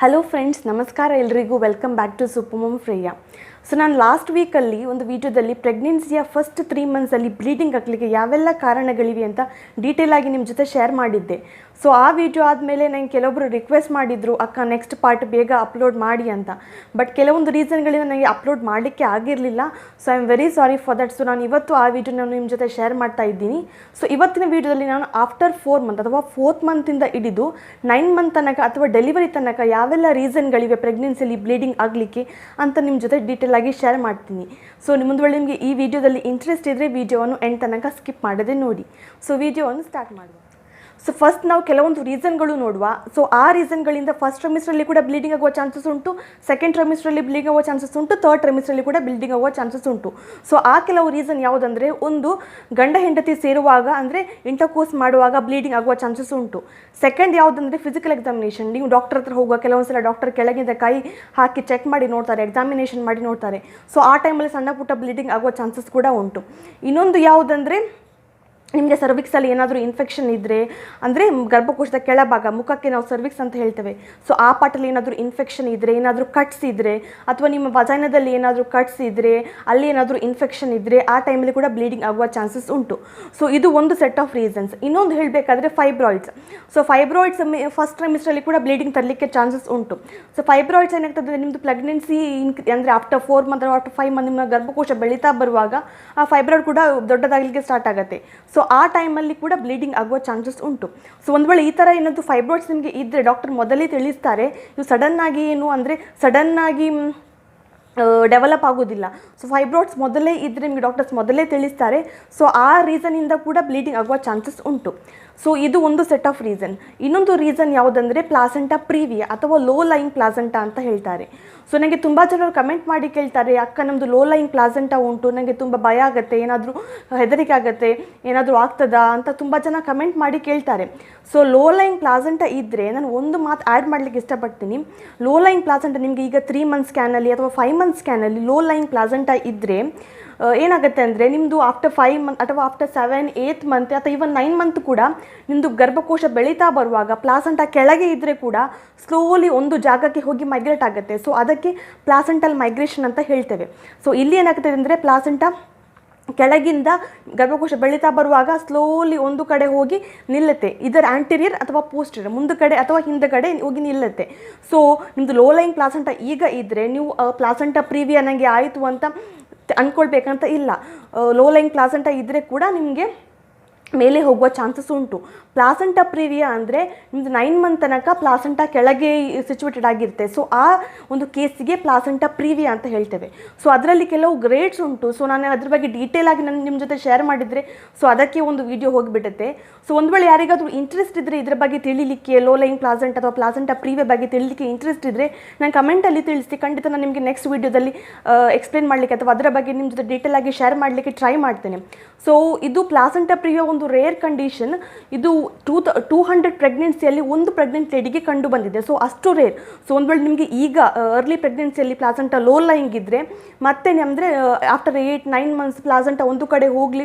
Hello friends, ನಮಸ್ಕಾರ ಎಲ್ರಿಗೂ. Welcome back to super mom Freya. So ನಾನು ಲಾಸ್ಟ್ ವೀಕಲ್ಲಿ ಒಂದು ವಿಡಿಯೋದಲ್ಲಿ ಪ್ರೆಗ್ನೆನ್ಸಿಯ ಫಸ್ಟ್ 3 ಮಂತ್ಸಲ್ಲಿ ಬ್ಲೀಡಿಂಗ್ ಆಗಲಿಕ್ಕೆ ಯಾವೆಲ್ಲ ಕಾರಣಗಳಿವೆ ಅಂತ ಡೀಟೇಲ್ ಆಗಿ ನಿಮ್ಮ ಜೊತೆ ಶೇರ್ ಮಾಡಿದ್ದೆ. ಸೊ ಆ ವಿಡಿಯೋ ಆದಮೇಲೆ ನಂಗೆ ಕೆಲವೊಬ್ಬರು ರಿಕ್ವೆಸ್ಟ್ ಮಾಡಿದರು, ಅಕ್ಕ ನೆಕ್ಸ್ಟ್ ಪಾರ್ಟ್ ಬೇಗ ಅಪ್ಲೋಡ್ ಮಾಡಿ ಅಂತ. ಬಟ್ ಕೆಲವೊಂದು ರೀಸನ್ಗಳಿಂದ ನನಗೆ ಅಪ್ಲೋಡ್ ಮಾಡಲಿಕ್ಕೆ ಆಗಿರಲಿಲ್ಲ. So I am very sorry for that. So ನಾನು ಇವತ್ತು ಆ ವಿಡಿಯೋನ ನಿಮ್ಮ ಜೊತೆ ಶೇರ್ ಮಾಡ್ತಾ ಇದ್ದೀನಿ. ಸೊ ಇವತ್ತಿನ ವಿಡಿಯೋದಲ್ಲಿ ನಾನು ಆಫ್ಟರ್ 4 ಮಂತ್ ಅಥವಾ 4th ಮಂತಿಂದ ಹಿಡಿದು 9 ಮಂತ್ ತನಕ ಅಥವಾ ಡೆಲಿವರಿ ತನಕ ಯಾವೆಲ್ಲ ರೀಸನ್ಗಳಿವೆ ಪ್ರೆಗ್ನೆನ್ಸಿಯಲ್ಲಿ ಬ್ಲೀಡಿಂಗ್ ಆಗಲಿಕ್ಕೆ ಅಂತ ನಿಮ್ಮ ಜೊತೆ ಡೀಟೇಲ್ ಆಗಿ ಶೇರ್ ಮಾಡ್ತೀನಿ. ಸೊ ಒಂದು ವೇಳೆ ನಿಮಗೆ ಈ ವಿಡಿಯೋದಲ್ಲಿ ಇಂಟ್ರೆಸ್ಟ್ ಇದ್ದರೆ ವಿಡಿಯೋವನ್ನು ಎಂಡ್ ತನಕ ಸ್ಕಿಪ್ ಮಾಡದೆ ನೋಡಿ. ಸೊ ವಿಡಿಯೋವನ್ನು ಸ್ಟಾರ್ಟ್ ಮಾಡುವ. ಸೊ ಫಸ್ಟ್ ನಾವು ಕೆಲವೊಂದು ರೀಸನ್ಗಳು ನೋಡುವ. ಸೊ ಆ ರೀಸನ್ಗಳಿಂದ ಫಸ್ಟ್ ಟ್ರೈಮಿಸ್ಟ್ರಲ್ಲಿ ಕೂಡ ಬ್ಲೀಡಿಂಗ್ ಆಗುವ ಚಾನ್ಸಸ್ ಉಂಟು, ಸೆಕೆಂಡ್ ಟ್ರೈಮಿಸ್ಟ್ರಲ್ಲಿ ಬ್ಲೀಡಿಂಗ್ ಆಗುವ ಚಾನ್ಸಸ್ ಉಂಟು, ಥರ್ಡ್ ಟ್ರೈಮಿಸ್ಟ್ರಲ್ಲಿ ಕೂಡ ಬ್ಲೀಡಿಂಗ್ ಆಗುವ ಚಾನ್ಸಸ್ ಉಂಟು. ಸೊ ಆ ಕೆಲವು ರೀಸನ್ ಯಾವುದಂದರೆ, ಒಂದು ಗಂಡ ಹೆಂಡತಿ ಸೇರುವಾಗ ಅಂದರೆ ಇಂಟರ್ಕೋರ್ಸ್ ಮಾಡುವಾಗ ಬ್ಲೀಡಿಂಗ್ ಆಗುವ ಚಾನ್ಸಸ್ ಉಂಟು. ಸೆಕೆಂಡ್ ಯಾವುದಂದರೆ ಫಿಸಿಕಲ್ ಎಕ್ಸಾಮಿನೇಷನ್. ನೀವು ಡಾಕ್ಟರ್ ಹತ್ರ ಹೋಗುವ ಕೆಲವೊಂದು ಸಲ ಡಾಕ್ಟರ್ ಕೆಳಗಿಂದ ಕೈ ಹಾಕಿ ಚೆಕ್ ಮಾಡಿ ನೋಡ್ತಾರೆ, ಎಕ್ಸಾಮಿನೇಷನ್ ಮಾಡಿ ನೋಡ್ತಾರೆ. ಸೊ ಆ ಟೈಮಲ್ಲಿ ಸಣ್ಣ ಪುಟ್ಟ ಬ್ಲೀಡಿಂಗ್ ಆಗುವ ಚಾನ್ಸಸ್ ಕೂಡ ಉಂಟು. ಇನ್ನೊಂದು ಯಾವುದಂದರೆ, ನಿಮಗೆ ಸರ್ವಿಕ್ಸಲ್ಲಿ ಏನಾದರೂ ಇನ್ಫೆಕ್ಷನ್ ಇದ್ದರೆ, ಅಂದರೆ ಗರ್ಭಕೋಶದ ಕೆಳಭಾಗ, ಮುಖಕ್ಕೆ ನಾವು ಸರ್ವಿಕ್ಸ್ ಅಂತ ಹೇಳ್ತೇವೆ. ಸೊ ಆ ಪಾರ್ಟಲ್ಲಿ ಏನಾದರೂ ಇನ್ಫೆಕ್ಷನ್ ಇದ್ದರೆ, ಏನಾದರೂ ಕಟ್ಸ್ ಇದ್ದರೆ, ಅಥವಾ ನಿಮ್ಮ ವಜೈನದಲ್ಲಿ ಏನಾದರೂ ಕಟ್ಸ್ ಇದ್ದರೆ, ಅಲ್ಲಿ ಏನಾದರೂ ಇನ್ಫೆಕ್ಷನ್ ಇದ್ದರೆ ಆ ಟೈಮಲ್ಲಿ ಕೂಡ ಬ್ಲೀಡಿಂಗ್ ಆಗುವ ಚಾನ್ಸಸ್ ಉಂಟು. ಸೊ ಇದು ಒಂದು ಸೆಟ್ ಆಫ್ ರೀಸನ್ಸ್. ಇನ್ನೊಂದು ಹೇಳಬೇಕಾದ್ರೆ ಫೈಬ್ರಾಯ್ಡ್ಸ್. ಸೊ ಫೈಬ್ರಾಯ್ಡ್ಸ್ ಫಸ್ಟ್ ಟ್ರೈಮಿಸ್ಟ್ರಲ್ಲಿ ಕೂಡ ಬ್ಲೀಡಿಂಗ್ ತರಲಿಕ್ಕೆ ಚಾನ್ಸಸ್ ಉಂಟು. ಸೊ ಫೈಬ್ರಾಯ್ಡ್ಸ್ ಏನಾಗ್ತದೆ, ನಿಮ್ಮದು ಪ್ರೆಗ್ನೆನ್ಸಿ ಅಂದರೆ ಆಫ್ಟರ್ 4 ಮಂತ್ ಆಫ್ಟರ್ 5 ಮಂತ್ ನಿಮ್ಮ ಗರ್ಭಕೋಶ ಬೆಳೀತಾ ಬರುವಾಗ ಆ ಫೈಬ್ರಾಯ್ಡ್ ಕೂಡ ದೊಡ್ಡದಾಗಲಿಕ್ಕೆ ಸ್ಟಾರ್ಟ್ ಆಗುತ್ತೆ. ಸೊ ಆ ಟೈಮಲ್ಲಿ ಕೂಡ ಬ್ಲೀಡಿಂಗ್ ಆಗುವ ಚಾನ್ಸಸ್ ಉಂಟು. ಸೊ ಒಂದು ವೇಳೆ ಈ ಥರ ಏನಾದರೂ ಫೈಬ್ರಾಯ್ಡ್ಸ್ ನಿಮಗೆ ಇದ್ದರೆ ಡಾಕ್ಟರ್ ಮೊದಲೇ ತಿಳಿಸ್ತಾರೆ. ಇವು ಸಡನ್ನಾಗಿ ಏನು ಅಂದರೆ ಸಡನ್ನಾಗಿ ಡೆವಲಪ್ ಆಗೋದಿಲ್ಲ. ಸೊ ಫೈಬ್ರಾಯ್ಡ್ಸ್ ಮೊದಲೇ ಇದ್ದರೆ ನಿಮಗೆ ಡಾಕ್ಟರ್ಸ್ ಮೊದಲೇ ತಿಳಿಸ್ತಾರೆ. ಸೊ ಆ ರೀಸನಿಂದ ಕೂಡ ಬ್ಲೀಡಿಂಗ್ ಆಗುವ ಚಾನ್ಸಸ್ ಉಂಟು. ಸೊ ಇದು ಒಂದು ಸೆಟ್ ಆಫ್ ರೀಸನ್. ಇನ್ನೊಂದು ರೀಸನ್ ಯಾವುದಂದರೆ ಪ್ಲಾಸೆಂಟಾ ಪ್ರೀವಿಯಾ ಅಥವಾ ಲೋ ಲೈಯಿಂಗ್ ಪ್ಲಾಸೆಂಟಾ ಅಂತ ಹೇಳ್ತಾರೆ. ಸೊ ನನಗೆ ತುಂಬ ಜನರು ಕಮೆಂಟ್ ಮಾಡಿ ಕೇಳ್ತಾರೆ, ಅಕ್ಕ ನಮ್ಮದು ಲೋ ಲೈಯಿಂಗ್ ಪ್ಲಾಸೆಂಟಾ ಉಂಟು, ನನಗೆ ತುಂಬ ಭಯ ಆಗುತ್ತೆ, ಏನಾದರೂ ಹೆದರಿಕೆ ಆಗುತ್ತೆ, ಏನಾದರೂ ಆಗ್ತದಾ ಅಂತ ತುಂಬ ಜನ ಕಮೆಂಟ್ ಮಾಡಿ ಕೇಳ್ತಾರೆ. ಸೊ ಲೋ ಲೈಯಿಂಗ್ ಪ್ಲಾಸೆಂಟಾ ಇದ್ದರೆ ನಾನು ಒಂದು ಮಾತು ಆ್ಯಡ್ ಮಾಡಲಿಕ್ಕೆ ಇಷ್ಟಪಡ್ತೀನಿ. ಲೋ ಲೈಯಿಂಗ್ ಪ್ಲಾಸೆಂಟಾ ನಿಮಗೆ ಈಗ 3 ಮಂತ್ ಸ್ಕ್ಯಾನಲ್ಲಿ ಅಥವಾ 5 ಮಂತ್ ಸ್ಕ್ಯಾನಲ್ಲಿ ಲೋ ಲೈಯಿಂಗ್ ಪ್ಲಾಸೆಂಟಾ ಇದ್ದರೆ ಏನಾಗುತ್ತೆ ಅಂದರೆ, ನಿಮ್ಮದು ಆಫ್ಟರ್ 5 ಮಂತ್ ಅಥವಾ ಆಫ್ಟರ್ 7, 8 ಮಂತ್ ಅಥವಾ ಈವನ್ 9 ಮಂತ್ ಕೂಡ ನಿಮ್ಮದು ಗರ್ಭಕೋಶ ಬೆಳೀತಾ ಬರುವಾಗ ಪ್ಲಾಸೆಂಟಾ ಕೆಳಗೆ ಇದ್ದರೆ ಕೂಡ ಸ್ಲೋಲಿ ಒಂದು ಜಾಗಕ್ಕೆ ಹೋಗಿ ಮೈಗ್ರೇಟ್ ಆಗುತ್ತೆ. ಸೊ ಅದಕ್ಕೆ ಪ್ಲಾಸೆಂಟಲ್ ಮೈಗ್ರೇಷನ್ ಅಂತ ಹೇಳ್ತೇವೆ. ಸೊ ಇಲ್ಲಿ ಏನಾಗ್ತದೆ ಅಂದರೆ, ಪ್ಲಾಸೆಂಟಾ ಕೆಳಗಿಂದ ಗರ್ಭಕೋಶ ಬೆಳೀತಾ ಬರುವಾಗ ಸ್ಲೋಲಿ ಒಂದು ಕಡೆ ಹೋಗಿ ನಿಲ್ಲುತ್ತೆ. ಇದರ ಆಂಟೀರಿಯರ್ ಅಥವಾ ಪೋಸ್ಟೀರಿಯರ್, ಮುಂದೆ ಕಡೆ ಅಥವಾ ಹಿಂದಗಡೆ ಹೋಗಿ ನಿಲ್ಲುತ್ತೆ. ಸೊ ನಿಮ್ಮದು ಲೋ ಲೈಯಿಂಗ್ ಪ್ಲಾಸೆಂಟಾ ಈಗ ಇದ್ದರೆ ನೀವು ಪ್ಲಾಸೆಂಟಾ ಪ್ರೀವಿಯಾ ನನಗೆ ಆಯಿತು ಅಂತ ಅಂದ್ಕೊಳ್ಬೇಕಂತ ಇಲ್ಲ. ಲೋ ಲೈಯಿಂಗ್ ಪ್ಲಾಸೆಂಟಾ ಇದ್ದರೆ ಕೂಡ ನಿಮಗೆ ಮೇಲೆ ಹೋಗುವ ಚಾನ್ಸಸ್ ಉಂಟು. ಪ್ಲಾಸೆಂಟಾ ಪ್ರೀವಿಯಾ ಅಂದರೆ ನಿಮ್ಮದು 9 ಮಂತ್ ತನಕ ಪ್ಲಾಸೆಂಟಾ ಕೆಳಗೆ ಸಿಚುವೇಟೆಡ್ ಆಗಿರುತ್ತೆ. ಸೊ ಆ ಒಂದು ಕೇಸಿಗೆ ಪ್ಲಾಸೆಂಟಾ ಪ್ರೀವಿಯಾ ಅಂತ ಹೇಳ್ತೇವೆ. ಸೊ ಅದರಲ್ಲಿ ಕೆಲವು ಗ್ರೇಡ್ಸ್ ಉಂಟು. ಸೊ ನಾನು ಅದ್ರ ಬಗ್ಗೆ ಡೀಟೇಲ್ ಆಗಿ ನಾನು ನಿಮ್ಮ ಜೊತೆ ಶೇರ್ ಮಾಡಿದರೆ ಸೊ ಅದಕ್ಕೆ ಒಂದು ವಿಡಿಯೋ ಹೋಗಿಬಿಡುತ್ತೆ. ಸೊ ಒಂದು ವೇಳೆ ಯಾರಿಗಾದರೂ ಇಂಟ್ರೆಸ್ಟ್ ಇದ್ದರೆ ಇದ್ರ ಬಗ್ಗೆ ತಿಳಿಲಿಕ್ಕೆ, ಲೋ ಲೈಯಿಂಗ್ ಪ್ಲಾಸೆಂಟಾ ಅಥವಾ ಪ್ಲಾಸೆಂಟಾ ಪ್ರೀವಿಯಾ ಬಗ್ಗೆ ತಿಳಿಲಿಕ್ಕೆ ಇಂಟ್ರೆಸ್ಟ್ ಇದ್ದರೆ ನಾನು ಕಮೆಂಟಲ್ಲಿ ತಿಳಿಸಿ. ಖಂಡಿತ ನಾನು ನಿಮಗೆ ನೆಕ್ಸ್ಟ್ ವಿಡಿಯೋದಲ್ಲಿ ಎಕ್ಸ್ಪ್ಲೇನ್ ಮಾಡಲಿಕ್ಕೆ ಅಥವಾ ಅದರ ಬಗ್ಗೆ ನಿಮ್ಮ ಜೊತೆ ಡೀಟೇಲ್ ಆಗಿ ಶೇರ್ ಮಾಡಲಿಕ್ಕೆ ಟ್ರೈ ಮಾಡ್ತೇನೆ. ಸೊ ಇದು ಪ್ಲಾಸೆಂಟಾ ಪ್ರೀವಿಯಾ ಒಂದು ರೇರ್ ಕಂಡೀಷನ್. ಇದು 200 ಪ್ರೆಗ್ನೆನ್ಸಿಯಲ್ಲಿ ಒಂದು ಪ್ರೆಗ್ನೆಂಟ್ ಲೇಡಿಗೆ ಕಂಡು ಬಂದಿದೆ. ಸೊ ಅಷ್ಟು ರೇರ್. ಸೊ ಒಂದು ವೇಳೆ ನಿಮಗೆ ಈಗ ಅರ್ಲಿ ಪ್ರೆಗ್ನೆನ್ಸಿಯಲ್ಲಿ ಪ್ಲಾಸೆಂಟಾ ಲೋ ಲೈಯಿಂಗ್ ಇದ್ದರೆ ಮತ್ತೆ ಅಂದರೆ ಆಫ್ಟರ್ 8-9 ಮಂತ್ಸ್ ಪ್ಲಾಸೆಂಟಾ ಒಂದು ಕಡೆ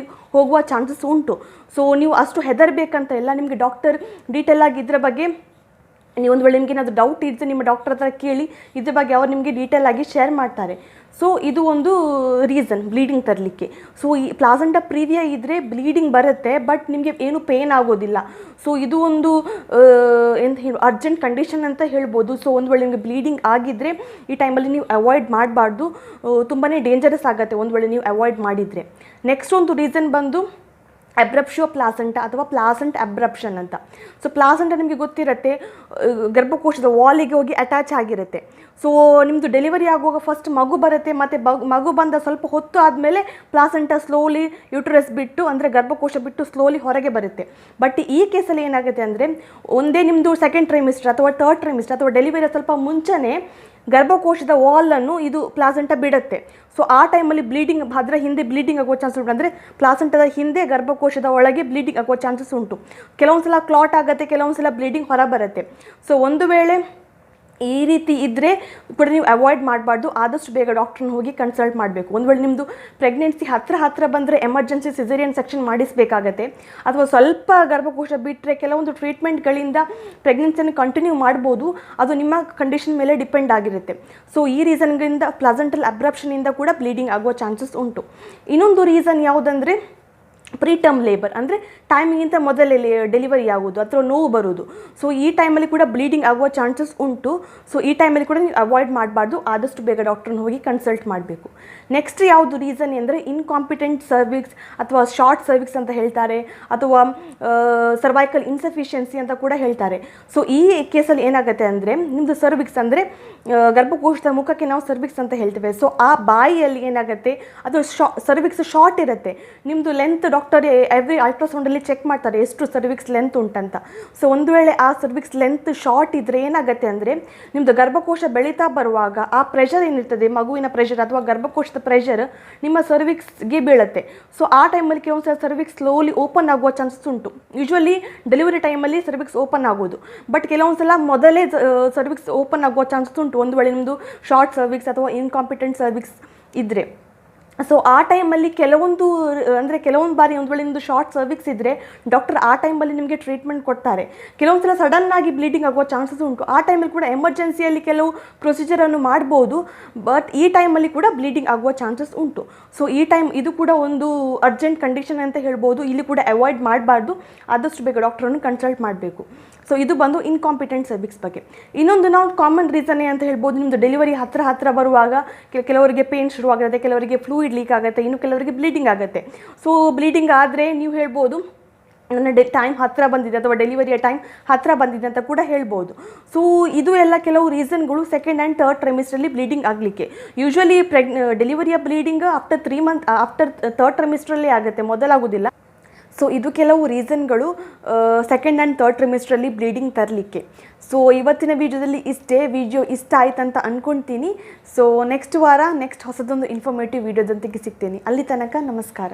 ಹೋಗುವ ಚಾನ್ಸಸ್ ಉಂಟು. ಸೊ ನೀವು ಅಷ್ಟು ಹೆದರಬೇಕಂತ ಇಲ್ಲ. ನಿಮಗೆ ಡಾಕ್ಟರ್ ಡೀಟೇಲ್ ಆಗಿ ಇದ್ರ ಬಗ್ಗೆ ನೀವು ಒಂದು ವೇಳೆ ನಿಮಗೆ ಏನಾದರೂ ಡೌಟ್ ಇದ್ದರೆ ನಿಮ್ಮ ಡಾಕ್ಟರ್ ಹತ್ರ ಕೇಳಿ ಇದ್ರ ಬಗ್ಗೆ ಅವರು ನಿಮಗೆ ಡೀಟೇಲ್ ಆಗಿ ಶೇರ್ ಮಾಡ್ತಾರೆ. ಸೊ ಇದು ಒಂದು ರೀಸನ್ ಬ್ಲೀಡಿಂಗ್ ತರಲಿಕ್ಕೆ. ಸೊ ಈ ಪ್ಲಾಸೆಂಟಾ ಪ್ರೀವಿಯಾ ಇದ್ದರೆ ಬ್ಲೀಡಿಂಗ್ ಬರುತ್ತೆ, ಬಟ್ ನಿಮಗೆ ಏನು ಪೇನ್ ಆಗೋದಿಲ್ಲ. ಸೊ ಇದು ಒಂದು ಎಂತ ಹೇಳಿ ಅರ್ಜೆಂಟ್ ಕಂಡೀಷನ್ ಅಂತ ಹೇಳ್ಬೋದು. ಸೊ ಒಂದು ವೇಳೆ ನಿಮಗೆ ಬ್ಲೀಡಿಂಗ್ ಆಗಿದ್ದರೆ ಈ ಟೈಮಲ್ಲಿ ನೀವು ಅವಾಯ್ಡ್ ಮಾಡಬಾರ್ದು, ತುಂಬಾ ಡೇಂಜರಸ್ ಆಗುತ್ತೆ ಒಂದು ವೇಳೆ ನೀವು ಅವಾಯ್ಡ್ ಮಾಡಿದರೆ. ನೆಕ್ಸ್ಟ್ ಒಂದು ರೀಸನ್ ಬಂದು ಅಬ್ರಪ್ಷೋ ಪ್ಲಾಸೆಂಟಾ ಅಥವಾ ಪ್ಲಾಸೆಂಟ್ ಅಬ್ರಪ್ಷನ್ ಅಂತ. ಸೊ ಪ್ಲಾಸೆಂಟಾ ನಿಮಗೆ ಗೊತ್ತಿರುತ್ತೆ, ಗರ್ಭಕೋಶದ ವಾಲಿಗೆ ಹೋಗಿ ಅಟ್ಯಾಚ್ ಆಗಿರುತ್ತೆ. ಸೊ ನಿಮ್ಮದು ಡೆಲಿವರಿ ಆಗುವಾಗ ಫಸ್ಟ್ ಮಗು ಬರುತ್ತೆ, ಮತ್ತು ಮಗು ಬಂದ ಸ್ವಲ್ಪ ಹೊತ್ತು ಆದಮೇಲೆ ಪ್ಲಾಸೆಂಟಾ ಸ್ಲೋಲಿ ಯೂಟ್ರಸ್ ಬಿಟ್ಟು ಅಂದರೆ ಗರ್ಭಕೋಶ ಬಿಟ್ಟು ಸ್ಲೋಲಿ ಹೊರಗೆ ಬರುತ್ತೆ. ಬಟ್ ಈ ಕೇಸಲ್ಲಿ ಏನಾಗುತ್ತೆ ಅಂದರೆ, ಒಂದೇ ನಿಮ್ಮದು ಸೆಕೆಂಡ್ ಟ್ರೈಮಿಸ್ಟರ್ ಅಥವಾ ಥರ್ಡ್ ಟ್ರೈಮಿಸ್ಟರ್ ಅಥವಾ ಡೆಲಿವರಿ ಸ್ವಲ್ಪ ಮುಂಚೆನೇ ಗರ್ಭಕೋಶದ ವಾಲನ್ನು ಇದು ಪ್ಲಾಸೆಂಟಾ ಬಿಡುತ್ತೆ. ಸೊ ಆ ಟೈಮಲ್ಲಿ ಬ್ಲೀಡಿಂಗ್ ಅದರ ಹಿಂದೆ ಬ್ಲೀಡಿಂಗ್ ಆಗುವ ಚಾನ್ಸಸ್ ಉಂಟು. ಅಂದರೆ ಪ್ಲಾಸೆಂಟಾದ ಹಿಂದೆ ಗರ್ಭಕೋಶದ ಒಳಗೆ ಬ್ಲೀಡಿಂಗ್ ಆಗುವ ಚಾನ್ಸಸ್ ಉಂಟು. ಕೆಲವೊಂದು ಸಲ ಕ್ಲಾಟ್ ಆಗುತ್ತೆ, ಕೆಲವೊಂದು ಸಲ ಬ್ಲೀಡಿಂಗ್ ಹೊರ ಬರುತ್ತೆ. ಸೊ ಒಂದು ವೇಳೆ ಈ ರೀತಿ ಇದ್ದರೆ ಕೂಡ ನೀವು ಅವಾಯ್ಡ್ ಮಾಡಬಾರ್ದು. ಆದಷ್ಟು ಬೇಗ ಡಾಕ್ಟ್ರನ್ನ ಹೋಗಿ ಕನ್ಸಲ್ಟ್ ಮಾಡಬೇಕು. ಒಂದು ವೇಳೆ ನಿಮ್ಮದು ಪ್ರೆಗ್ನೆನ್ಸಿ ಹತ್ತಿರ ಬಂದರೆ ಎಮರ್ಜೆನ್ಸಿ ಸಿಸೇರಿಯನ್ ಸೆಕ್ಷನ್ ಮಾಡಿಸಬೇಕಾಗತ್ತೆ, ಅಥವಾ ಸ್ವಲ್ಪ ಗರ್ಭಕೋಶ ಬಿಟ್ಟರೆ ಕೆಲವೊಂದು ಟ್ರೀಟ್ಮೆಂಟ್ಗಳಿಂದ ಪ್ರೆಗ್ನೆನ್ಸಿಯನ್ನು ಕಂಟಿನ್ಯೂ ಮಾಡ್ಬೋದು. ಅದು ನಿಮ್ಮ ಕಂಡೀಷನ್ ಮೇಲೆ ಡಿಪೆಂಡ್ ಆಗಿರುತ್ತೆ. ಸೊ ಈ ರೀಸನ್ಗಳಿಂದ ಪ್ಲಾಸೆಂಟಲ್ ಅಬ್ರಪ್ಷನಿಂದ ಕೂಡ ಬ್ಲೀಡಿಂಗ್ ಆಗುವ ಚಾನ್ಸಸ್ ಉಂಟು. ಇನ್ನೊಂದು ರೀಸನ್ ಯಾವುದಂದರೆ ಪ್ರೀಟರ್ಮ್ ಲೇಬರ್, ಅಂದರೆ ಟೈಮಿಗಿಂತ ಮೊದಲೇ ಡೆಲಿವರಿ ಆಗೋದು ಅಥವಾ ನೋವು ಬರೋದು. ಸೊ ಈ ಟೈಮಲ್ಲಿ ಕೂಡ ಬ್ಲೀಡಿಂಗ್ ಆಗುವ ಚಾನ್ಸಸ್ ಉಂಟು. ಸೊ ಈ ಟೈಮಲ್ಲಿ ಕೂಡ ನೀವು ಅವಾಯ್ಡ್ ಮಾಡಬಾರ್ದು, ಆದಷ್ಟು ಬೇಗ ಡಾಕ್ಟ್ರನ್ನ ಹೋಗಿ ಕನ್ಸಲ್ಟ್ ಮಾಡಬೇಕು. ನೆಕ್ಸ್ಟ್ ಯಾವುದು ರೀಸನ್ ಅಂದರೆ ಇನ್ಕಾಂಪಿಟೆಂಟ್ ಸರ್ವಿಕ್ಸ್ ಅಥವಾ ಶಾರ್ಟ್ ಸರ್ವಿಕ್ಸ್ ಅಂತ ಹೇಳ್ತಾರೆ, ಅಥವಾ ಸರ್ವೈಕಲ್ ಇನ್ಸಫಿಷಿಯನ್ಸಿ ಅಂತ ಕೂಡ ಹೇಳ್ತಾರೆ. ಸೊ ಈ ಕೇಸಲ್ಲಿ ಏನಾಗುತ್ತೆ ಅಂದರೆ ನಿಮ್ಮದು ಸರ್ವಿಕ್ಸ್ ಅಂದರೆ ಗರ್ಭಕೋಶದ ಮುಖಕ್ಕೆ ನಾವು ಸರ್ವಿಕ್ಸ್ ಅಂತ ಹೇಳ್ತೇವೆ. ಸೊ ಆ ಬಾಯಿಯಲ್ಲಿ ಏನಾಗುತ್ತೆ, ಅದು ಸರ್ವಿಕ್ಸ್ ಶಾರ್ಟ್ ಇರುತ್ತೆ. ನಿಮ್ಮದು ಲೆಂತ್ ಡಾಕ್ಟರ್ ಎವ್ರಿ ಅಲ್ಟ್ರಾಸೌಂಡಲ್ಲಿ ಚೆಕ್ ಮಾಡ್ತಾರೆ ಎಷ್ಟು ಸರ್ವಿಕ್ಸ್ ಲೆಂತ್ ಉಂಟಂತ. ಸೊ ಒಂದು ವೇಳೆ ಆ ಸರ್ವಿಕ್ಸ್ ಲೆಂತ್ ಶಾರ್ಟ್ ಇದ್ದರೆ ಏನಾಗುತ್ತೆ ಅಂದರೆ ನಿಮ್ಮದು ಗರ್ಭಕೋಶ ಬೆಳೀತಾ ಬರುವಾಗ ಆ ಪ್ರೆಷರ್ ಏನಿರ್ತದೆ, ಮಗುವಿನ ಪ್ರೆಷರ್ ಅಥವಾ ಗರ್ಭಕೋಶದ ಪ್ರೆಷರ್ ನಿಮ್ಮ ಸರ್ವಿಕ್ಸ್ಗೆ ಬೀಳುತ್ತೆ. ಸೊ ಆ ಟೈಮಲ್ಲಿ ಕೆಲವೊಂದು ಸಲ ಸರ್ವಿಕ್ಸ್ ಸ್ಲೋಲಿ ಓಪನ್ ಆಗುವ ಚಾನ್ಸಸ್ ಉಂಟು. ಯೂಶ್ವಲಿ ಡೆಲಿವರಿ ಟೈಮಲ್ಲಿ ಸರ್ವಿಕ್ಸ್ ಓಪನ್ ಆಗೋದು, ಬಟ್ ಕೆಲವೊಂದು ಸಲ ಮೊದಲೇ ಸರ್ವಿಕ್ಸ್ ಓಪನ್ ಆಗುವ ಚಾನ್ಸಸ್ ಉಂಟು ಒಂದು ವೇಳೆ ನಿಮ್ಮದು ಶಾರ್ಟ್ ಸರ್ವಿಕ್ಸ್ ಅಥವಾ ಇನ್ಕಾಂಪಿಟೆಂಟ್ ಸರ್ವಿಕ್ಸ್ ಇದ್ದರೆ. ಸೊ ಆ ಟೈಮಲ್ಲಿ ಕೆಲವೊಂದು ಬಾರಿ ಒಂದು ವೇಳೆ ನಿಮ್ಮದು ಶಾರ್ಟ್ ಸರ್ವಿಕ್ಸ್ ಇದ್ದರೆ ಡಾಕ್ಟರ್ ಆ ಟೈಮಲ್ಲಿ ನಿಮಗೆ ಟ್ರೀಟ್ಮೆಂಟ್ ಕೊಡ್ತಾರೆ. ಕೆಲವೊಂದು ಸಲ ಸಡನ್ನಾಗಿ ಬ್ಲೀಡಿಂಗ್ ಆಗುವ ಚಾನ್ಸಸ್ ಉಂಟು. ಆ ಟೈಮಲ್ಲಿ ಕೂಡ ಎಮರ್ಜೆನ್ಸಿಯಲ್ಲಿ ಕೆಲವು ಪ್ರೊಸೀಜರನ್ನು ಮಾಡ್ಬೋದು, ಬಟ್ ಈ ಟೈಮಲ್ಲಿ ಕೂಡ ಬ್ಲೀಡಿಂಗ್ ಆಗುವ ಚಾನ್ಸಸ್ ಉಂಟು. ಸೊ ಈ ಟೈಮ್ ಇದು ಕೂಡ ಒಂದು ಅರ್ಜೆಂಟ್ ಕಂಡೀಷನ್ ಅಂತ ಹೇಳ್ಬೋದು. ಇಲ್ಲಿ ಕೂಡ ಅವಾಯ್ಡ್ ಮಾಡಬಾರ್ದು, ಆದಷ್ಟು ಬೇಗ ಡಾಕ್ಟ್ರನ್ನು ಕನ್ಸಲ್ಟ್ ಮಾಡಬೇಕು. ಸೊ ಇದು ಬಂದು ಇನ್ಕಾಂಪಿಟೆಂಟ್ ಸರ್ವಿಕ್ಸ್ ಬಗ್ಗೆ. ಇನ್ನೊಂದು ನಾವು ಕಾಮನ್ ರೀಸನ್ ಅಂತ ಹೇಳ್ಬೋದು, ನಿಮ್ಮದು ಡೆಲಿವರಿ ಹತ್ತಿರ ಬರುವಾಗ ಕೆಲವರಿಗೆ ಪೇನ್ ಶುರುವಾಗುತ್ತೆ, ಕೆಲವರಿಗೆ ಫ್ಲೂಯಿಡ್ ಲೀಕ್ ಆಗುತ್ತೆ, ಇನ್ನು ಕೆಲವರಿಗೆ ಬ್ಲೀಡಿಂಗ್ ಆಗುತ್ತೆ. ಸೊ ಬ್ಲೀಡಿಂಗ್ ಆದರೆ ನೀವು ಹೇಳ್ಬೋದು ನನ್ನ ಟೈಮ್ ಹತ್ತಿರ ಬಂದಿದೆ ಅಥವಾ ಡೆಲಿವರಿಯ ಟೈಮ್ ಹತ್ತಿರ ಬಂದಿದೆ ಅಂತ ಕೂಡ ಹೇಳ್ಬೋದು. ಸೊ ಇದು ಎಲ್ಲ ಕೆಲವು ರೀಸನ್ಗಳು ಸೆಕೆಂಡ್ ಆ್ಯಂಡ್ ಥರ್ಡ್ ಟ್ರೈಮಿಸ್ಟ್ರಲ್ಲಿ ಬ್ಲೀಡಿಂಗ್ ಆಗಲಿಕ್ಕೆ. ಯೂಶ್ವಲಿ ಡೆಲಿವರಿಯ bleeding after 3 month after third ಟ್ರೈಮಿಸ್ಟ್ರಲ್ಲೇ ಆಗುತ್ತೆ, ಮೊದಲಾಗೋದಿಲ್ಲ. ಸೊ ಇದು ಕೆಲವು ರೀಸನ್ಗಳು ಸೆಕೆಂಡ್ ಆ್ಯಂಡ್ ಥರ್ಡ್ ಟ್ರಿಮಿಸ್ಟ್ರಲ್ಲಿ ಬ್ಲೀಡಿಂಗ್ ತರಲಿಕ್ಕೆ. ಸೊ ಇವತ್ತಿನ ವಿಡಿಯೋದಲ್ಲಿ ವಿಡಿಯೋ ಇಷ್ಟ ಆಯ್ತು ಅಂತ ಅಂದ್ಕೊಳ್ತೀನಿ. ಸೊ ನೆಕ್ಸ್ಟ್ ವಾರ ಹೊಸದೊಂದು ಇನ್ಫಾರ್ಮೇಟಿವ್ ವಿಡಿಯೋದೊಂದಿಗೆ ಸಿಗ್ತೀನಿ. ಅಲ್ಲಿ ತನಕ ನಮಸ್ಕಾರ.